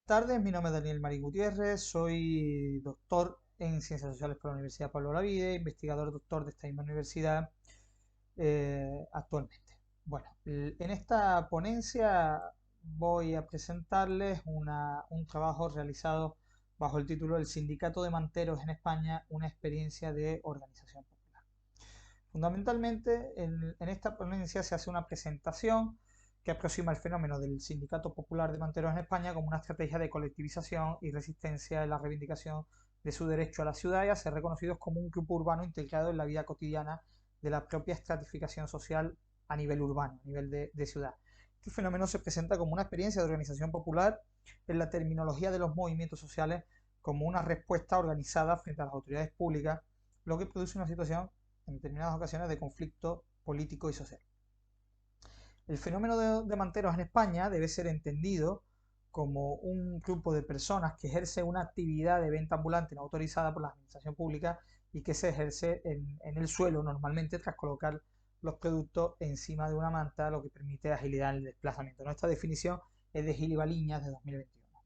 Tardes, mi nombre es Daniel Marín Gutiérrez, soy doctor en Ciencias Sociales por la Universidad Pablo Olavide, investigador doctor de esta misma universidad actualmente. Bueno, en esta ponencia voy a presentarles un trabajo realizado bajo el título El Sindicato de Manteros en España, una experiencia de organización popular. Fundamentalmente, en esta ponencia se hace una presentación que aproxima el fenómeno del Sindicato Popular de Manteros en España como una estrategia de colectivización y resistencia en la reivindicación de su derecho a la ciudad y a ser reconocidos como un grupo urbano integrado en la vida cotidiana de la propia estratificación social a nivel urbano, a nivel de ciudad. Este fenómeno se presenta como una experiencia de organización popular en la terminología de los movimientos sociales como una respuesta organizada frente a las autoridades públicas, lo que produce una situación en determinadas ocasiones de conflicto político y social. El fenómeno de manteros en España debe ser entendido como un grupo de personas que ejerce una actividad de venta ambulante no autorizada por la administración pública y que se ejerce en el suelo normalmente tras colocar los productos encima de una manta, lo que permite agilidad en el desplazamiento. Nuestra definición es de Gil y Baliñas de 2021.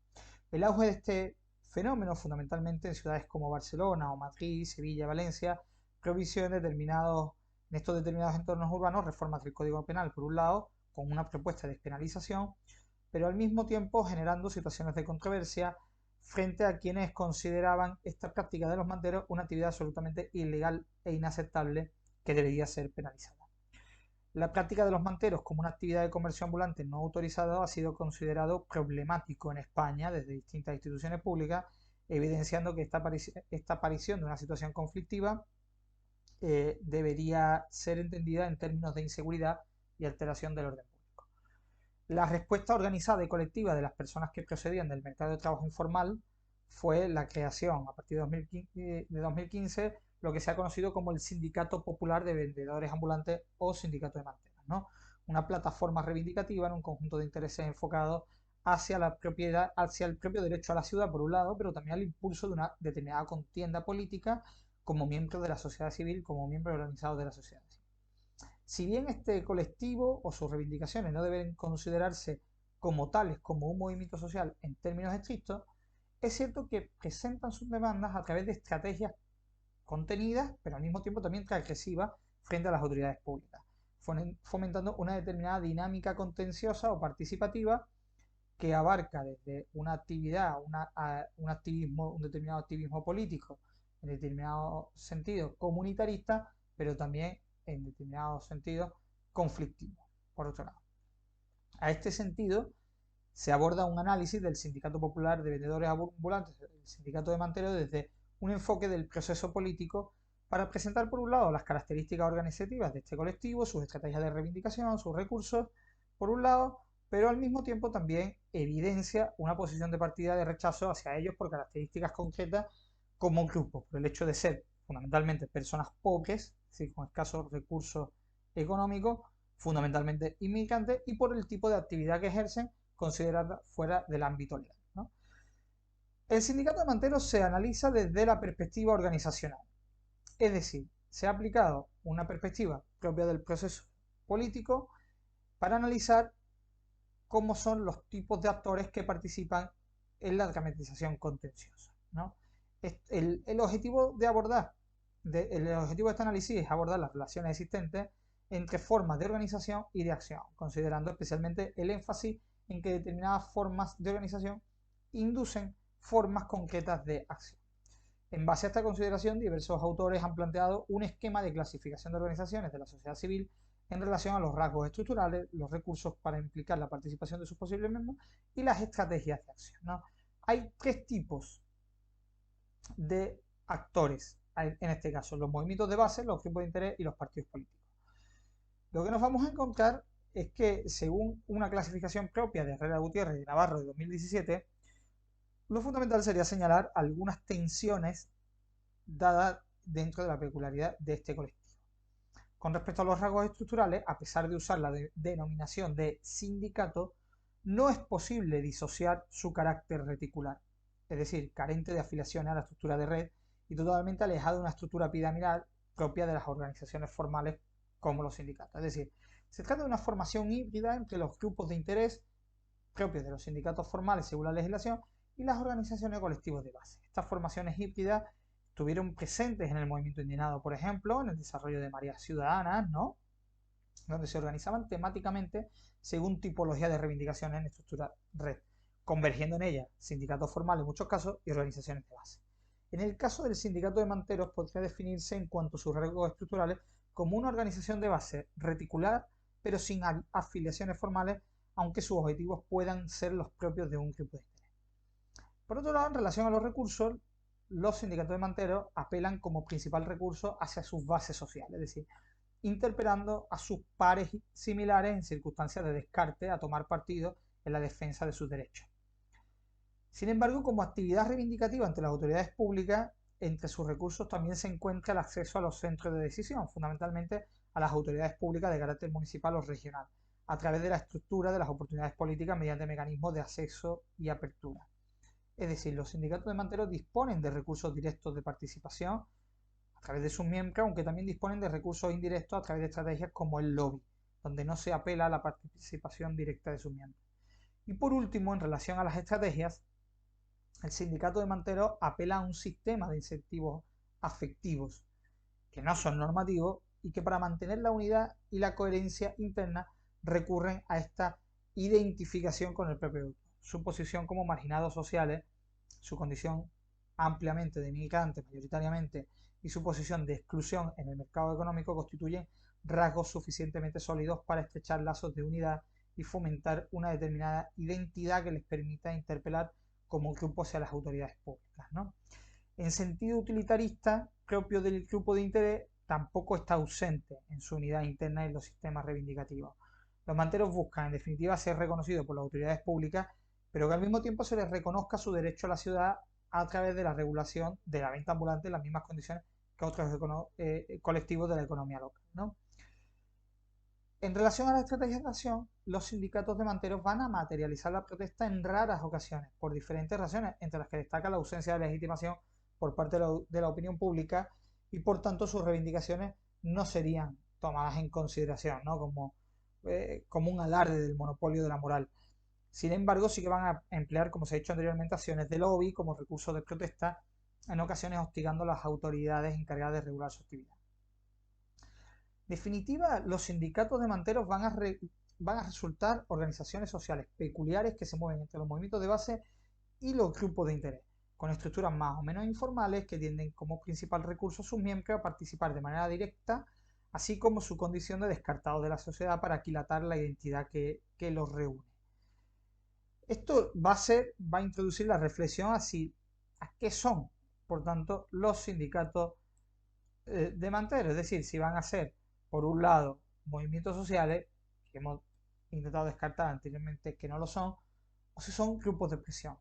El auge de este fenómeno, fundamentalmente en ciudades como Barcelona o Madrid, Sevilla, Valencia, provisión en estos determinados entornos urbanos, reformas del Código Penal, por un lado, con una propuesta de despenalización, pero al mismo tiempo generando situaciones de controversia frente a quienes consideraban esta práctica de los manteros una actividad absolutamente ilegal e inaceptable que debería ser penalizada. La práctica de los manteros como una actividad de comercio ambulante no autorizado ha sido considerado problemático en España desde distintas instituciones públicas, evidenciando que esta aparición de una situación conflictiva debería ser entendida en términos de inseguridad y alteración del orden público. La respuesta organizada y colectiva de las personas que procedían del mercado de trabajo informal fue la creación, a partir de 2015, lo que se ha conocido como el Sindicato Popular de Vendedores Ambulantes o Sindicato de Manteros, ¿no? Una plataforma reivindicativa en un conjunto de intereses enfocados hacia la propiedad, hacia el propio derecho a la ciudad, por un lado, pero también al impulso de una determinada contienda política como miembro de la sociedad civil, como miembro organizado de la sociedad civil. Si bien este colectivo o sus reivindicaciones no deben considerarse como tales, como un movimiento social en términos estrictos, es cierto que presentan sus demandas a través de estrategias contenidas, pero al mismo tiempo también transgresivas frente a las autoridades públicas, fomentando una determinada dinámica contenciosa o participativa que abarca desde una actividad, un activismo, un determinado activismo político, en determinado sentido comunitarista, pero también en determinados sentidos conflictivo, por otro lado. A este sentido, se aborda un análisis del Sindicato Popular de Vendedores Ambulantes, el Sindicato de Manteros, desde un enfoque del proceso político para presentar, por un lado, las características organizativas de este colectivo, sus estrategias de reivindicación, sus recursos, por un lado, pero al mismo tiempo también evidencia una posición de partida de rechazo hacia ellos por características concretas como grupo, por el hecho de ser fundamentalmente personas pobres, es decir, con escasos recursos económicos, fundamentalmente inmigrantes, y por el tipo de actividad que ejercen considerada fuera del ámbito legal, ¿no? El sindicato de manteros se analiza desde la perspectiva organizacional, es decir, se ha aplicado una perspectiva propia del proceso político para analizar cómo son los tipos de actores que participan en la dramatización contenciosa, ¿no? El objetivo el objetivo de este análisis es abordar las relaciones existentes entre formas de organización y de acción, considerando especialmente el énfasis en que determinadas formas de organización inducen formas concretas de acción. En base a esta consideración, diversos autores han planteado un esquema de clasificación de organizaciones de la sociedad civil en relación a los rasgos estructurales, los recursos para implicar la participación de sus posibles miembros y las estrategias de acción, ¿no? Hay tres tipos de actores, en este caso, los movimientos de base, los grupos de interés y los partidos políticos. Lo que nos vamos a encontrar es que, según una clasificación propia de Herrera Gutiérrez y de Navarro de 2017, lo fundamental sería señalar algunas tensiones dadas dentro de la peculiaridad de este colectivo. Con respecto a los rasgos estructurales, a pesar de usar la denominación de sindicato, no es posible disociar su carácter reticular, es decir, carente de afiliaciones a la estructura de red y totalmente alejado de una estructura piramidal propia de las organizaciones formales como los sindicatos. Es decir, se trata de una formación híbrida entre los grupos de interés propios de los sindicatos formales según la legislación y las organizaciones de colectivos de base. Estas formaciones híbridas estuvieron presentes en el movimiento indignado, por ejemplo, en el desarrollo de mareas ciudadanas, ¿no?, donde se organizaban temáticamente según tipología de reivindicaciones en estructura red, convergiendo en ellas sindicatos formales en muchos casos y organizaciones de base. En el caso del sindicato de manteros podría definirse en cuanto a sus rasgos estructurales como una organización de base reticular pero sin afiliaciones formales, aunque sus objetivos puedan ser los propios de un grupo de interés. Por otro lado, en relación a los recursos, los sindicatos de manteros apelan como principal recurso hacia sus bases sociales, es decir, interpelando a sus pares similares en circunstancias de descarte a tomar partido en la defensa de sus derechos. Sin embargo, como actividad reivindicativa ante las autoridades públicas, entre sus recursos también se encuentra el acceso a los centros de decisión, fundamentalmente a las autoridades públicas de carácter municipal o regional, a través de la estructura de las oportunidades políticas mediante mecanismos de acceso y apertura. Es decir, los sindicatos de manteros disponen de recursos directos de participación a través de sus miembros, aunque también disponen de recursos indirectos a través de estrategias como el lobby, donde no se apela a la participación directa de sus miembros. Y por último, en relación a las estrategias, el sindicato de manteros apela a un sistema de incentivos afectivos que no son normativos y que para mantener la unidad y la coherencia interna recurren a esta identificación con el propio grupo. Su posición como marginados sociales, su condición ampliamente de migrantes mayoritariamente y su posición de exclusión en el mercado económico constituyen rasgos suficientemente sólidos para estrechar lazos de unidad y fomentar una determinada identidad que les permita interpelar como grupo hacia las autoridades públicas, ¿no? En sentido utilitarista, propio del grupo de interés, tampoco está ausente en su unidad interna en los sistemas reivindicativos. Los manteros buscan, en definitiva, ser reconocidos por las autoridades públicas, pero que al mismo tiempo se les reconozca su derecho a la ciudad a través de la regulación de la venta ambulante en las mismas condiciones que otros colectivos de la economía local, ¿no? En relación a la estrategia de acción, los sindicatos de manteros van a materializar la protesta en raras ocasiones, por diferentes razones, entre las que destaca la ausencia de legitimación por parte de la opinión pública y por tanto sus reivindicaciones no serían tomadas en consideración, ¿no?, como un alarde del monopolio de la moral. Sin embargo, sí que van a emplear, como se ha dicho anteriormente, acciones de lobby como recurso de protesta, en ocasiones hostigando a las autoridades encargadas de regular su actividad. En definitiva, los sindicatos de manteros van a resultar organizaciones sociales peculiares que se mueven entre los movimientos de base y los grupos de interés, con estructuras más o menos informales que tienen como principal recurso a sus miembros a participar de manera directa, así como su condición de descartados de la sociedad para aquilatar la identidad que los reúne. Esto va a introducir la reflexión a qué son, por tanto, los sindicatos de manteros, es decir, si van a ser, por un lado, movimientos sociales, que hemos intentado descartar anteriormente que no lo son, o si son grupos de presión.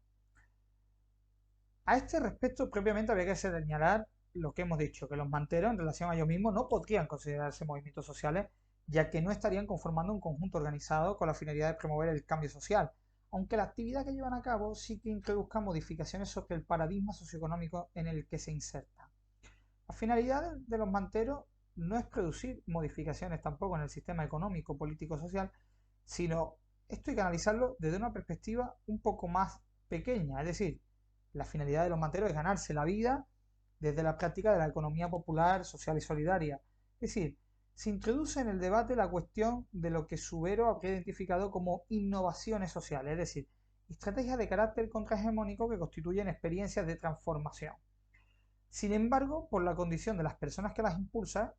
A este respecto, propiamente habría que señalar lo que hemos dicho, que los manteros en relación a ellos mismos no podrían considerarse movimientos sociales, ya que no estarían conformando un conjunto organizado con la finalidad de promover el cambio social, aunque la actividad que llevan a cabo sí que introduzca modificaciones sobre el paradigma socioeconómico en el que se inserta. La finalidad de los manteros no es producir modificaciones tampoco en el sistema económico, político, social, sino esto hay que analizarlo desde una perspectiva un poco más pequeña, es decir, la finalidad de los manteros es ganarse la vida desde la práctica de la economía popular, social y solidaria. Es decir, se introduce en el debate la cuestión de lo que Subero habría identificado como innovaciones sociales, es decir, estrategias de carácter contrahegemónico que constituyen experiencias de transformación. Sin embargo, por la condición de las personas que las impulsan,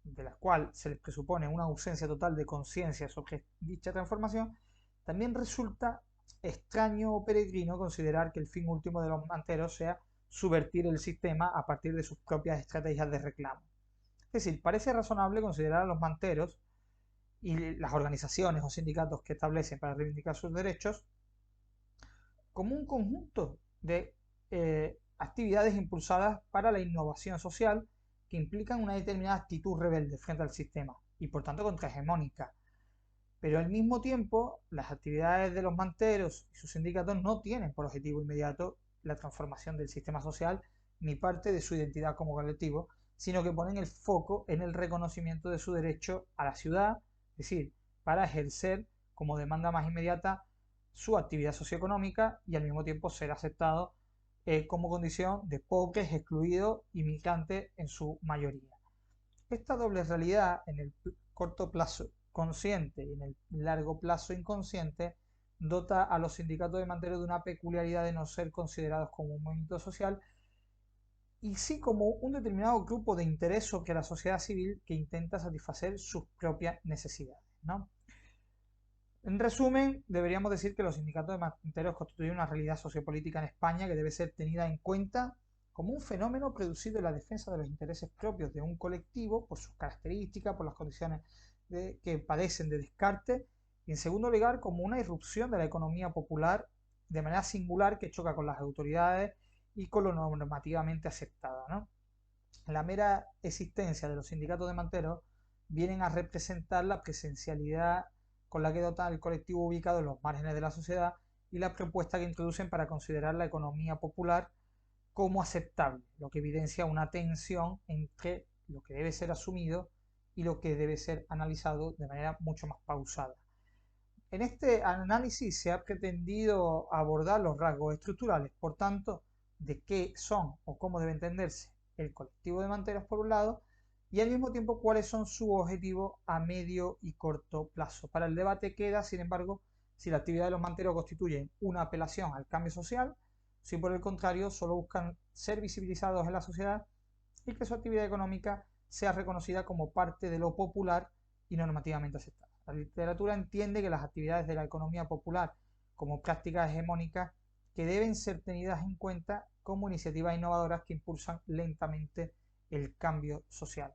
de las cuales se les presupone una ausencia total de conciencia sobre dicha transformación, también resulta extraño o peregrino considerar que el fin último de los manteros sea subvertir el sistema a partir de sus propias estrategias de reclamo. Es decir, parece razonable considerar a los manteros y las organizaciones o sindicatos que establecen para reivindicar sus derechos como un conjunto de actividades impulsadas para la innovación social que implican una determinada actitud rebelde frente al sistema y por tanto contrahegemónica. Pero al mismo tiempo, las actividades de los manteros y sus sindicatos no tienen por objetivo inmediato la transformación del sistema social ni parte de su identidad como colectivo, sino que ponen el foco en el reconocimiento de su derecho a la ciudad, es decir, para ejercer como demanda más inmediata su actividad socioeconómica y al mismo tiempo ser aceptados como condición de pobres, excluidos y migrantes en su mayoría. Esta doble realidad en el corto plazo consciente y en el largo plazo inconsciente dota a los sindicatos de manteros de una peculiaridad de no ser considerados como un movimiento social y sí como un determinado grupo de interés sobre la sociedad civil que intenta satisfacer sus propias necesidades, ¿no? En resumen, deberíamos decir que los sindicatos de manteros constituyen una realidad sociopolítica en España que debe ser tenida en cuenta como un fenómeno producido en la defensa de los intereses propios de un colectivo por sus características, por las condiciones que padecen de descarte, y en segundo lugar como una irrupción de la economía popular de manera singular que choca con las autoridades y con lo normativamente aceptado, ¿no? La mera existencia de los sindicatos de manteros vienen a representar la presencialidad con la que dota el colectivo ubicado en los márgenes de la sociedad y la propuesta que introducen para considerar la economía popular como aceptable, lo que evidencia una tensión entre lo que debe ser asumido y lo que debe ser analizado de manera mucho más pausada. En este análisis se ha pretendido abordar los rasgos estructurales, por tanto, de qué son o cómo debe entenderse el colectivo de manteros por un lado y al mismo tiempo cuáles son sus objetivos a medio y corto plazo. Para el debate queda, sin embargo, si la actividad de los manteros constituye una apelación al cambio social, si por el contrario solo buscan ser visibilizados en la sociedad y que su actividad económica sea reconocida como parte de lo popular y normativamente aceptada. La literatura entiende que las actividades de la economía popular como prácticas hegemónicas que deben ser tenidas en cuenta como iniciativas innovadoras que impulsan lentamente el cambio social.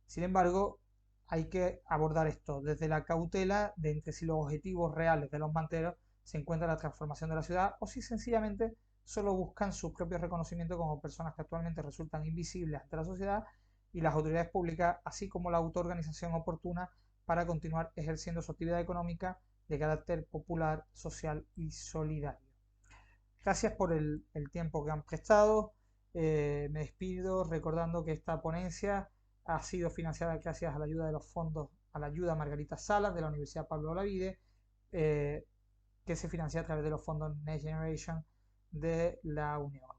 Sin embargo, hay que abordar esto desde la cautela de entre si los objetivos reales de los manteros se encuentran en la transformación de la ciudad o si sencillamente solo buscan su propio reconocimiento como personas que actualmente resultan invisibles ante la sociedad y las autoridades públicas, así como la autoorganización oportuna para continuar ejerciendo su actividad económica de carácter popular, social y solidario. Gracias por el tiempo que han prestado. Me despido recordando que esta ponencia ha sido financiada gracias a la ayuda de los fondos, a la ayuda Margarita Salas de la Universidad Pablo Olavide, que se financia a través de los fondos Next Generation de la Unión.